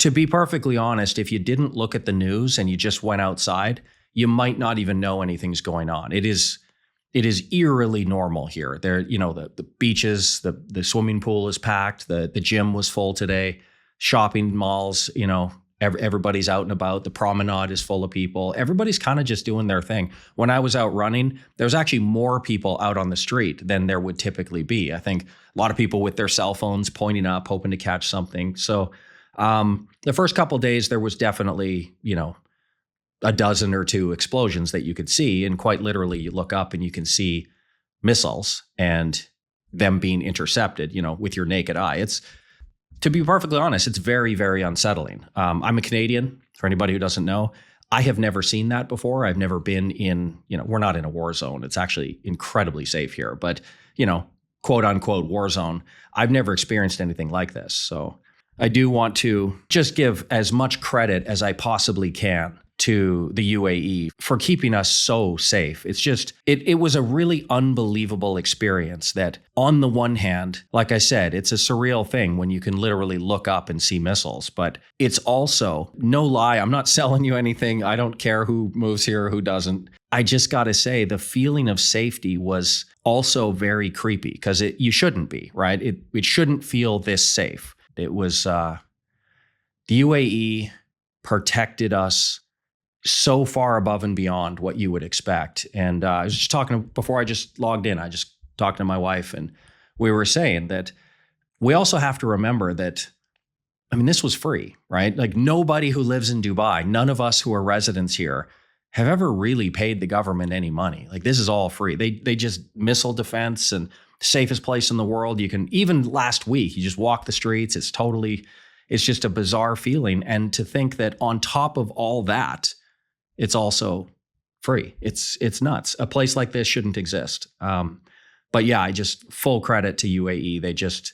To be perfectly honest, if you didn't look at the news and you just went outside, you might not even know anything's going on. It is eerily normal here. There, the beaches, the swimming pool is packed, the gym was full today, shopping malls, everybody's out and about. The promenade is full of people. Everybody's kind of just doing their thing. When I was out running, there was actually more people out on the street than there would typically be. I think a lot of people with their cell phones pointing up, hoping to catch something. So the first couple of days, there was definitely, a dozen or two explosions that you could see. And quite literally, you look up and you can see missiles and them being intercepted, with your naked eye. To be perfectly honest, it's very, very unsettling. I'm a Canadian, for anybody who doesn't know. I have never seen that before. I've never been in, we're not in a war zone. It's actually incredibly safe here. But, quote unquote war zone, I've never experienced anything like this. So I do want to just give as much credit as I possibly can to the UAE for keeping us so safe. It's just, it was a really unbelievable experience that on the one hand, like I said, it's a surreal thing when you can literally look up and see missiles, but it's also, no lie, I'm not selling you anything. I don't care who moves here or who doesn't. I just got to say the feeling of safety was also very creepy because you shouldn't be, right? It shouldn't feel this safe. It was, the UAE protected us so far above and beyond what you would expect. And I was just talking, before I just logged in, I just talked to my wife and we were saying that we also have to remember that, this was free, right? Like nobody who lives in Dubai, none of us who are residents here have ever really paid the government any money. Like this is all free. They just missile defense and safest place in the world. You can, even last week, you just walk the streets. It's just a bizarre feeling. And to think that on top of all that, it's also free. It's nuts. A place like this shouldn't exist. But yeah, I just full credit to UAE.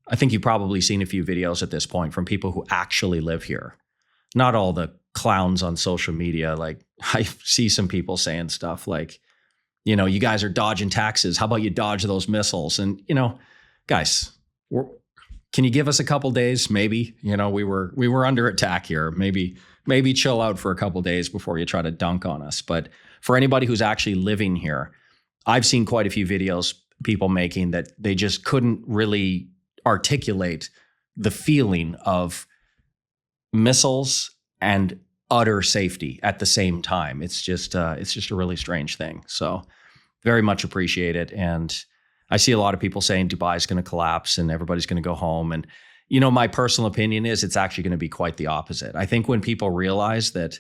I think you've probably seen a few videos at this point from people who actually live here. Not all the clowns on social media. Like I see some people saying stuff like, you guys are dodging taxes. How about you dodge those missiles? And, guys, can you give us a couple days? Maybe, we were under attack here. Maybe chill out for a couple days before you try to dunk on us. But for anybody who's actually living here, I've seen quite a few videos people making that they just couldn't really articulate the feeling of missiles and utter safety at the same time. It's just a really strange thing. So very much appreciate it. And I see a lot of people saying Dubai is going to collapse and everybody's going to go home. And, my personal opinion is it's actually going to be quite the opposite. I think when people realize that,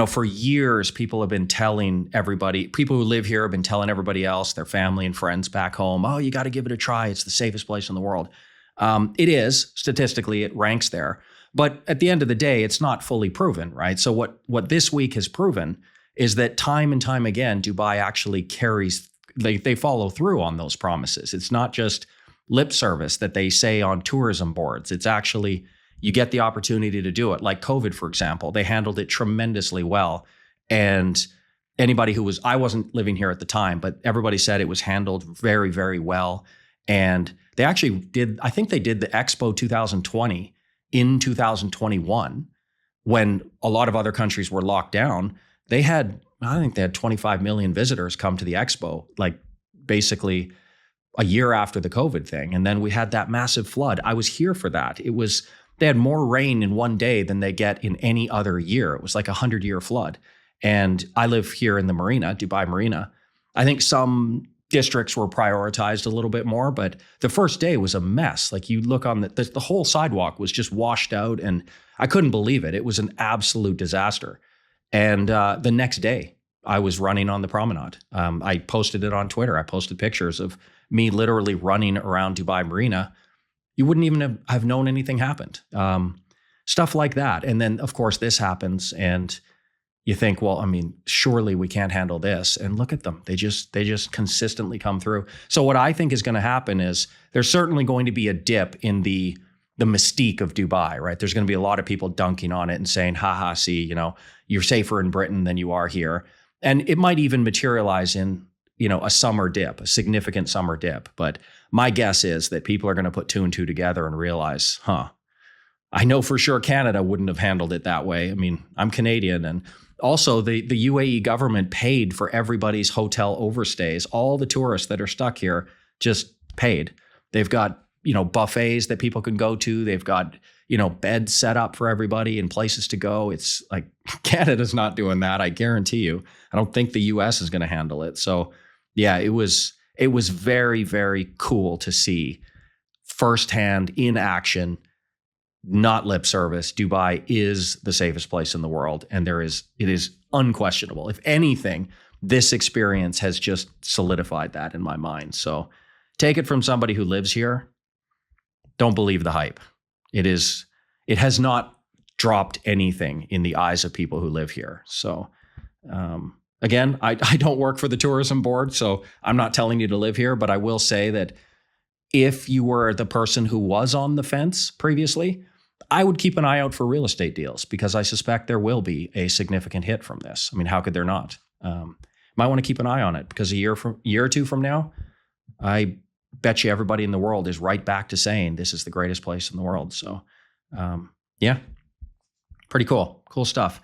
for years, people have been telling everybody, people who live here have been telling everybody else, their family and friends back home, oh, you got to give it a try. It's the safest place in the world. It is, statistically, it ranks there. But at the end of the day, it's not fully proven, right? So what this week has proven is that time and time again, Dubai actually they follow through on those promises. It's not just lip service that they say on tourism boards. It's actually, you get the opportunity to do it. Like COVID, for example, they handled it tremendously well. And anybody I wasn't living here at the time, but everybody said it was handled very, very well. And they actually I think they did the Expo 2020 in 2021 when a lot of other countries were locked down. I think they had 25 million visitors come to the Expo, like basically a year after the COVID thing. And then we had that massive flood. I was here for that. They had more rain in one day than they get in any other year. It was like 100-year flood. And I live here in the marina, Dubai Marina. I think some districts were prioritized a little bit more, but the first day was a mess. Like you look on the whole sidewalk was just washed out and I couldn't believe it. It was an absolute disaster. And the next day I was running on the promenade. I posted it on Twitter. I posted pictures of me literally running around Dubai Marina. You wouldn't even have known anything happened. Stuff like that. And then of course this happens and you think, well, surely we can't handle this. And look at them. They just consistently come through. So what I think is going to happen is there's certainly going to be a dip in the mystique of Dubai, right? There's going to be a lot of people dunking on it and saying, haha, see, you're safer in Britain than you are here. And it might even materialize in, a summer dip, a significant summer dip. But my guess is that people are going to put two and two together and realize, I know for sure Canada wouldn't have handled it that way. I mean, I'm Canadian, and also the UAE government paid for everybody's hotel overstays. All the tourists that are stuck here just paid. They've got, buffets that people can go to. They've got, beds set up for everybody and places to go. It's like Canada's not doing that, I guarantee you. I don't think the US is going to handle it. So, yeah, it was very, very cool to see firsthand in action, not lip service. Dubai is the safest place in the world, and it is unquestionable. If anything, this experience has just solidified that in my mind. So take it from somebody who lives here. Don't believe the hype. It has not dropped anything in the eyes of people who live here. So again, I don't work for the tourism board, so I'm not telling you to live here, but I will say that if you were the person who was on the fence previously, I would keep an eye out for real estate deals, because I suspect there will be a significant hit from this. I mean, how could there not? Might want to keep an eye on it, because a year or two from now, I bet you everybody in the world is right back to saying this is the greatest place in the world. So, yeah, pretty cool stuff.